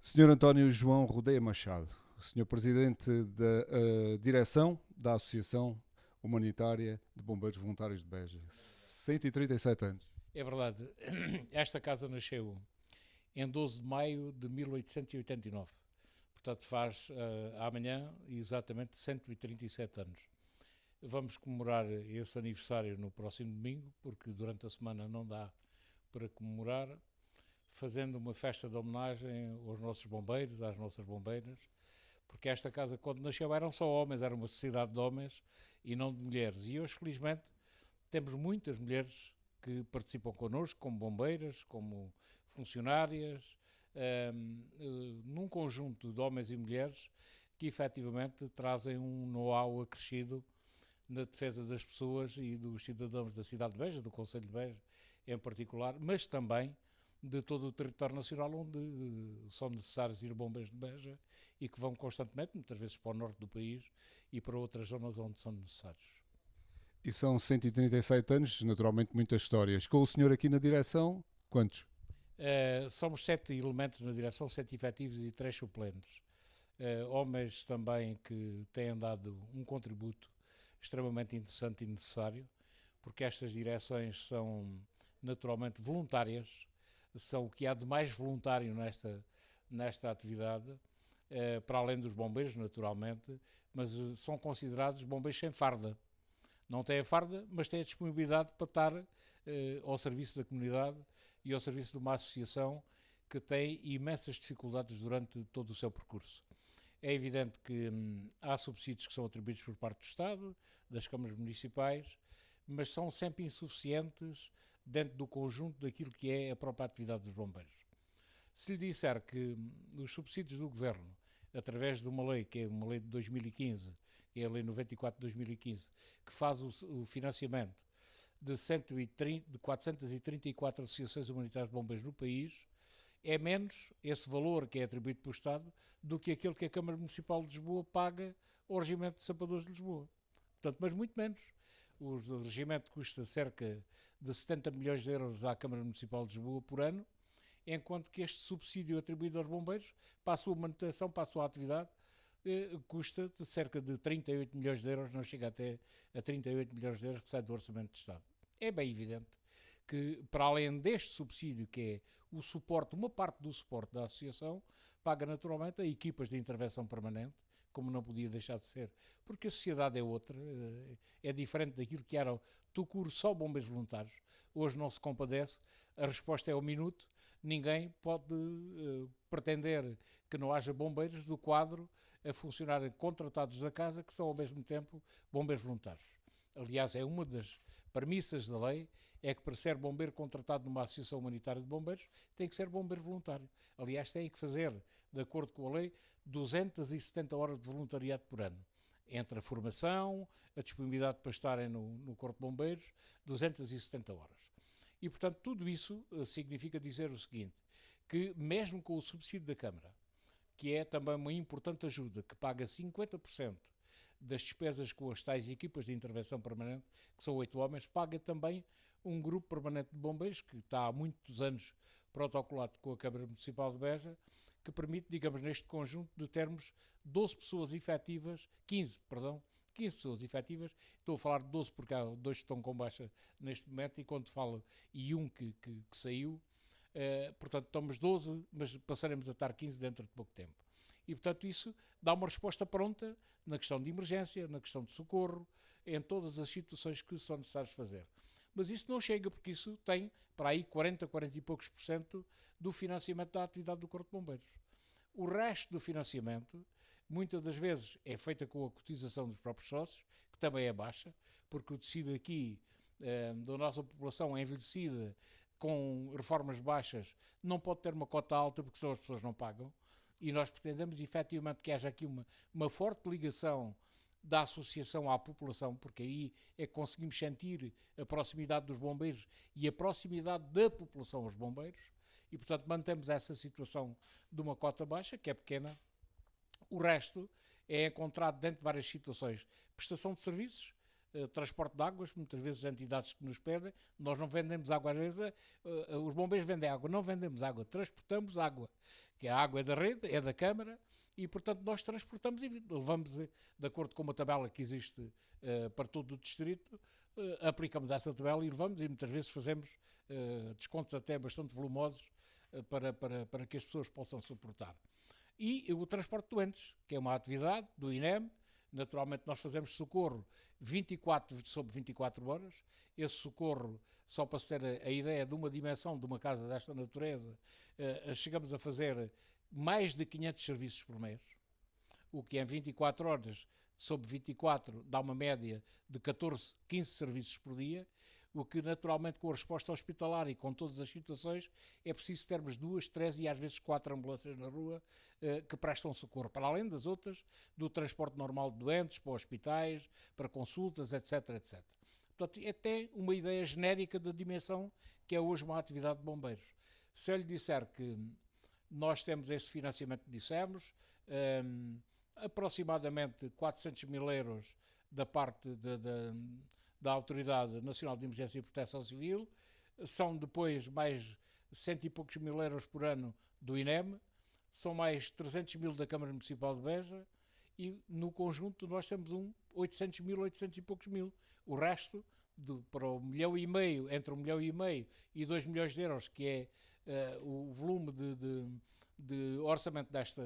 Senhor António João Rodeia Machado, Senhor Presidente da Direção da Associação Humanitária de Bombeiros Voluntários de Beja, 137 anos. É verdade. Esta casa nasceu em 12 de maio de 1889. Portanto, faz amanhã exatamente 137 anos. Vamos comemorar esse aniversário no próximo domingo, porque durante a semana não dá para comemorar, fazendo uma festa de homenagem aos nossos bombeiros, às nossas bombeiras, porque esta casa, quando nasceu, eram só homens, era uma sociedade de homens e não de mulheres. E hoje, felizmente, temos muitas mulheres que participam connosco, como bombeiras, como funcionárias, num conjunto de homens e mulheres que efetivamente trazem um know-how acrescido na defesa das pessoas e dos cidadãos da cidade de Beja, do Conselho de Beja em particular, mas também de todo o território nacional onde são necessários ir bombeiros de Beja e que vão constantemente, muitas vezes para o norte do país e para outras zonas onde são necessários. E são 137 anos, naturalmente muitas histórias. Com o senhor aqui na direção, quantos? Somos 7 elementos na direção, 7 efetivos e 3 suplentes. Homens também que têm dado um contributo extremamente interessante e necessário, porque estas direções são naturalmente voluntárias, são o que há de mais voluntário nesta atividade, para além dos bombeiros, naturalmente, mas são considerados bombeiros sem farda. Não têm a farda, mas têm a disponibilidade para estar ao serviço da comunidade e ao serviço de uma associação que tem imensas dificuldades durante todo o seu percurso. É evidente que há subsídios que são atribuídos por parte do Estado, das câmaras municipais, mas são sempre insuficientes dentro do conjunto daquilo que é a própria atividade dos bombeiros. Se lhe disser que os subsídios do Governo, através de uma lei, que é uma lei de 2015, que é a Lei 94 de 2015, que faz o financiamento de 434 associações humanitárias de bombeiros no país, é menos esse valor que é atribuído pelo Estado do que aquele que a Câmara Municipal de Lisboa paga ao Regimento de Sapadores de Lisboa. Portanto, mas muito menos. O regimento custa cerca de 70 milhões de euros à Câmara Municipal de Lisboa por ano, enquanto que este subsídio atribuído aos bombeiros, para a sua manutenção, para a sua atividade, custa de cerca de 38 milhões de euros, não chega até a 38 milhões de euros que sai do Orçamento de Estado. É bem evidente que, para além deste subsídio, que é o suporte, uma parte do suporte da associação, paga naturalmente a equipas de intervenção permanente, como não podia deixar de ser, porque a sociedade é outra, é diferente daquilo que eram tucur só bombeiros voluntários. Hoje não se compadece, a resposta é ao minuto, ninguém pode pretender que não haja bombeiros do quadro a funcionarem contratados da casa, que são ao mesmo tempo bombeiros voluntários. Aliás, é uma das premissas da lei, é que para ser bombeiro contratado numa associação humanitária de bombeiros tem que ser bombeiro voluntário. Aliás, tem que fazer, de acordo com a lei, 270 horas de voluntariado por ano. Entre a formação, a disponibilidade para estarem no Corpo de Bombeiros, 270 horas. E, portanto, tudo isso significa dizer o seguinte, que mesmo com o subsídio da Câmara, que é também uma importante ajuda, que paga 50% das despesas com as tais equipas de intervenção permanente, que são 8 homens, paga também um grupo permanente de bombeiros, que está há muitos anos protocolado com a Câmara Municipal de Beja, que permite, digamos, neste conjunto de termos 12 pessoas efetivas, 15, perdão, 15 pessoas efetivas, estou a falar de 12 porque há dois que estão com baixa neste momento, e quando falo, e um que saiu, portanto estamos 12, mas passaremos a estar 15 dentro de pouco tempo. E, portanto, isso dá uma resposta pronta na questão de emergência, na questão de socorro, em todas as situações que são necessárias fazer. Mas isso não chega, porque isso tem para aí 40, 40 e poucos por cento do financiamento da atividade do Corpo de Bombeiros. O resto do financiamento, muitas das vezes, é feita com a cotização dos próprios sócios, que também é baixa, porque o tecido aqui da nossa população é envelhecida, com reformas baixas, não pode ter uma cota alta, porque senão as pessoas não pagam. E nós pretendemos efetivamente que haja aqui uma forte ligação da associação à população, porque aí é que conseguimos sentir a proximidade dos bombeiros e a proximidade da população aos bombeiros, e portanto mantemos essa situação de uma cota baixa, que é pequena. O resto é encontrado dentro de várias situações. Prestação de serviços, transporte de águas, muitas vezes entidades que nos pedem, nós não vendemos água, às vezes os bombeiros vendem água, não vendemos água, transportamos água, que a água é da rede, é da Câmara, e portanto nós transportamos e levamos, de acordo com uma tabela que existe para todo o distrito, aplicamos essa tabela e levamos, e muitas vezes fazemos descontos até bastante volumosos para que as pessoas possam suportar. E o transporte de doentes, que é uma atividade do INEM. Naturalmente nós fazemos socorro 24 sobre 24 horas. Esse socorro, só para se ter a ideia de uma dimensão de uma casa desta natureza, chegamos a fazer mais de 500 serviços por mês, o que em 24 horas sobre 24 dá uma média de 14, 15 serviços por dia, o que naturalmente com a resposta hospitalar e com todas as situações é preciso termos 2, 3 e às vezes 4 ambulâncias na rua que prestam socorro, para além das outras, do transporte normal de doentes para hospitais, para consultas, etc, etc. Portanto, é até uma ideia genérica da dimensão que é hoje uma atividade de bombeiros. Se eu lhe disser que nós temos este financiamento que dissemos, aproximadamente 400 mil euros da parte da Autoridade Nacional de Emergência e Proteção Civil, são depois mais 100 e poucos mil euros por ano do INEM, são mais 300 mil da Câmara Municipal de Beja e no conjunto nós temos 800 mil, 800 e poucos mil. O resto, para 1,5 milhão, entre 1,5 milhão e 2 milhões de euros, que é o volume de orçamento desta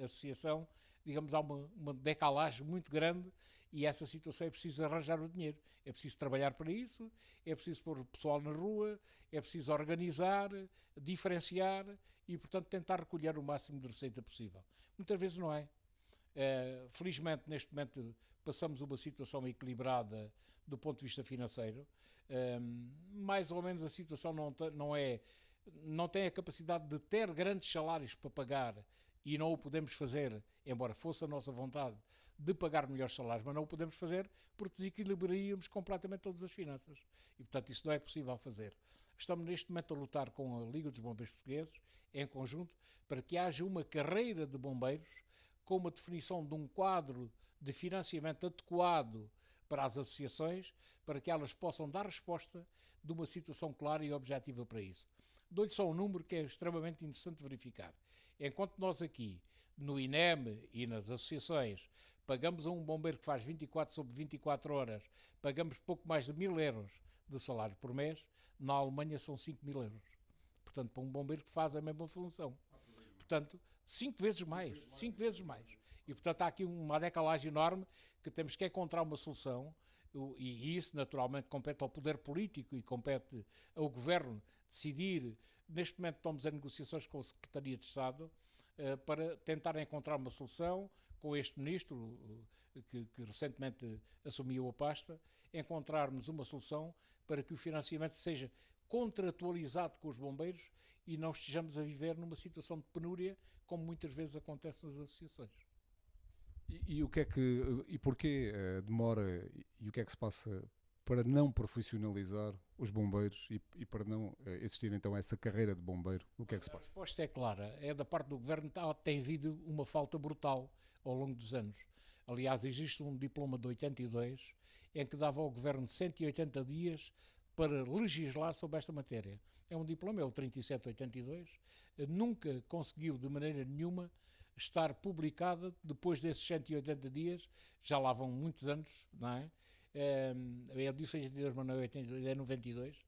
associação, digamos, há uma decalagem muito grande e essa situação é preciso arranjar o dinheiro, é preciso trabalhar para isso, é preciso pôr o pessoal na rua, é preciso organizar, diferenciar e, portanto, tentar recolher o máximo de receita possível. Muitas vezes não é. Felizmente, neste momento, passamos uma situação equilibrada do ponto de vista financeiro. Mais ou menos a situação não tem a capacidade de ter grandes salários para pagar e não o podemos fazer, embora fosse a nossa vontade de pagar melhores salários, mas não o podemos fazer porque desequilibraríamos completamente todas as finanças. E, portanto, isso não é possível fazer. Estamos neste momento a lutar com a Liga dos Bombeiros Portugueses, em conjunto, para que haja uma carreira de bombeiros com uma definição de um quadro de financiamento adequado para as associações, para que elas possam dar resposta de uma situação clara e objetiva para isso. Dou-lhe só um número que é extremamente interessante verificar. Enquanto nós aqui, no INEM e nas associações, pagamos a um bombeiro que faz 24 sobre 24 horas, pagamos pouco mais de 1.000 euros de salário por mês, na Alemanha são 5.000 euros. Portanto, para um bombeiro que faz a mesma função. Portanto, 5 vezes mais. E, portanto, há aqui uma decalagem enorme que temos que encontrar uma solução e isso, naturalmente, compete ao poder político e compete ao Governo decidir. Neste momento estamos em negociações com a Secretaria de Estado para tentar encontrar uma solução com este Ministro, que recentemente assumiu a pasta, encontrarmos uma solução para que o financiamento seja contratualizado com os bombeiros e não estejamos a viver numa situação de penúria, como muitas vezes acontece nas associações. E o que é que, e porquê demora e o que é que se passa para não profissionalizar os bombeiros e para não existir então essa carreira de bombeiro? O que é que se passa? A resposta é clara, é da parte do Governo, tem havido uma falta brutal ao longo dos anos. Aliás, existe um diploma de 82 em que dava ao Governo 180 dias para legislar sobre esta matéria. É um diploma, é o 3782, nunca conseguiu de maneira nenhuma estar publicada depois desses 180 dias, já lá vão muitos anos, não é? Eu disse 82, mas não é 92,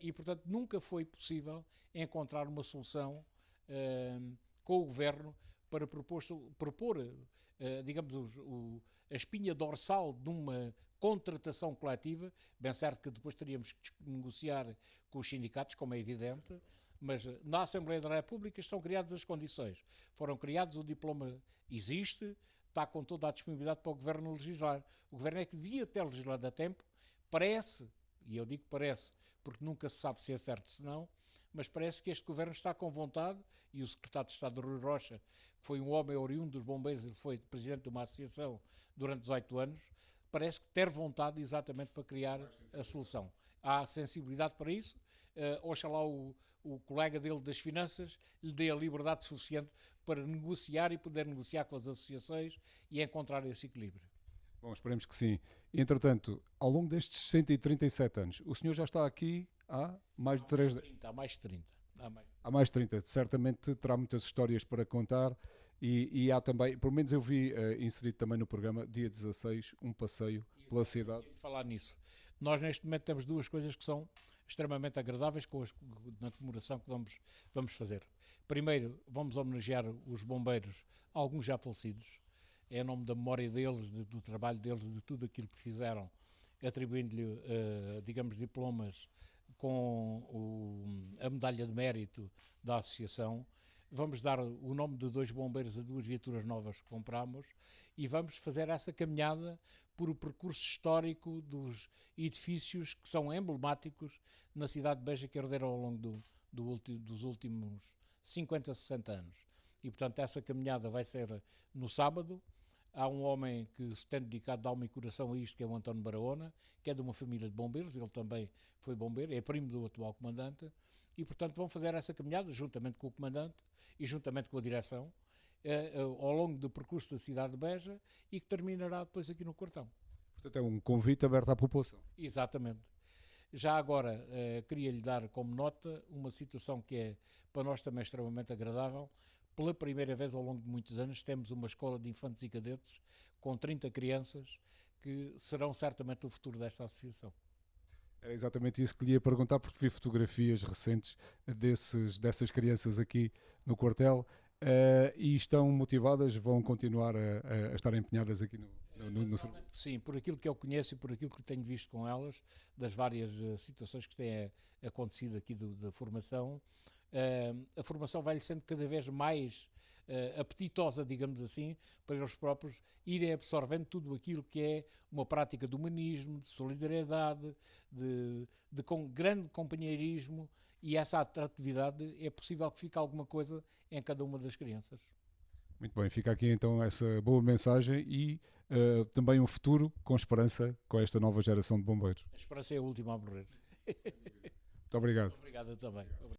e portanto nunca foi possível encontrar uma solução com o Governo para propor digamos, a espinha dorsal de uma contratação coletiva, bem certo que depois teríamos que negociar com os sindicatos, como é evidente, mas na Assembleia da República estão criadas as condições. Foram criados, o diploma existe, está com toda a disponibilidade para o Governo legislar. O Governo é que devia ter legislado a tempo, parece, e eu digo parece, porque nunca se sabe se é certo se não, mas parece que este Governo está com vontade, e o Secretário de Estado Rui Rocha, que foi um homem oriundo dos bombeiros e foi presidente de uma associação durante 18 anos, parece que ter vontade exatamente para criar a solução. Há sensibilidade para isso, oxalá o colega dele das finanças lhe dê a liberdade suficiente para negociar e poder negociar com as associações e encontrar esse equilíbrio. Bom, esperemos que sim. Entretanto, ao longo destes 137 anos, o senhor já está aqui há mais de 3 Há mais de 30. há mais de 30. Certamente terá muitas histórias para contar e há também, pelo menos eu vi inserido também no programa, dia 16, um passeio pela cidade. Falar nisso. Nós neste momento temos duas coisas que são extremamente agradáveis na comemoração que vamos fazer. Primeiro, vamos homenagear os bombeiros, alguns já falecidos, é em nome da memória deles, do trabalho deles, de tudo aquilo que fizeram, atribuindo-lhe, digamos, diplomas com a medalha de mérito da associação. Vamos dar o nome de 2 bombeiros a 2 viaturas novas que compramos e vamos fazer essa caminhada por o percurso histórico dos edifícios que são emblemáticos na cidade de Beja, que arderam ao longo dos últimos 50, 60 anos. E, portanto, essa caminhada vai ser no sábado. Há um homem que se tem dedicado de alma e coração a isto, que é o António Barahona, que é de uma família de bombeiros, ele também foi bombeiro, é primo do atual comandante, e, portanto, vão fazer essa caminhada juntamente com o comandante e juntamente com a direção, ao longo do percurso da cidade de Beja, e que terminará depois aqui no Quartão. Portanto, é um convite aberto à população. Exatamente. Já agora, queria-lhe dar como nota uma situação que é para nós também extremamente agradável. Pela primeira vez ao longo de muitos anos temos uma escola de infantes e cadetes com 30 crianças que serão certamente o futuro desta associação. Era exatamente isso que lhe ia perguntar, porque vi fotografias recentes dessas crianças aqui no quartel e estão motivadas, vão continuar a estar empenhadas aqui no serviço. Sim, por aquilo que eu conheço e por aquilo que tenho visto com elas, das várias situações que têm acontecido aqui da formação, a formação vai-lhe sendo cada vez mais apetitosa, digamos assim, para eles próprios irem absorvendo tudo aquilo que é uma prática de humanismo, de solidariedade, de grande companheirismo, e essa atratividade é possível que fique alguma coisa em cada uma das crianças. Muito bem, fica aqui então essa boa mensagem e também um futuro com esperança com esta nova geração de bombeiros. A esperança é a última a morrer. Muito obrigado. Obrigado também.